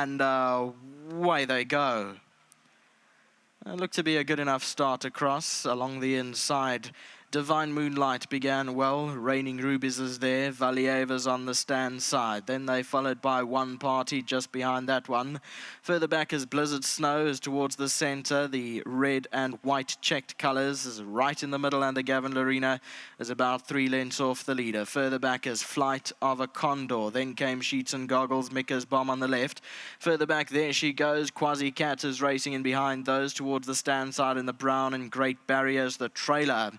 and away they go. It looked to be a good enough start across along the inside. Divine Moonlight began well. Raining Rubies is there. Valieva's on the stand side. Then they followed by One Party just behind that one. Further back is Blizzard Snow is towards the center. The red and white checked colors is right in the middle, and the Gavin Lorena is about 3 lengths off the leader. Further back is Flight of a Condor. Then came Sheets and Goggles, Mika's Bomb on the left. Further back, there she goes. Quasi Cat is racing in behind those towards the stand side in the brown and Great Barriers, the trailer.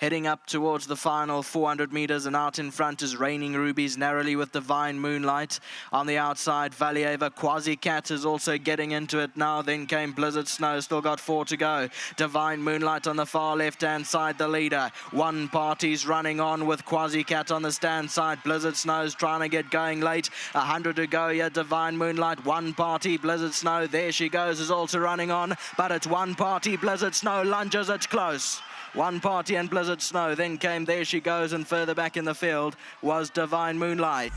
Heading up towards the final 400 meters, and out in front is Raining Rubies narrowly with Divine Moonlight. On the outside, Valieva. Quasi Cat is also getting into it now. Then came Blizzard Snow, still got 4 to go. Divine Moonlight on the far left-hand side, the leader. One Party's running on with Quasi Cat on the stand side. Blizzard Snow's trying to get going late. 100 to go here. Divine Moonlight, One Party, Blizzard Snow. There she goes, is also running on, but it's One Party, Blizzard Snow lunges, it's close. One Party and Blizzard Snow. Then came There She Goes, and further back in the field was Divine Moonlight.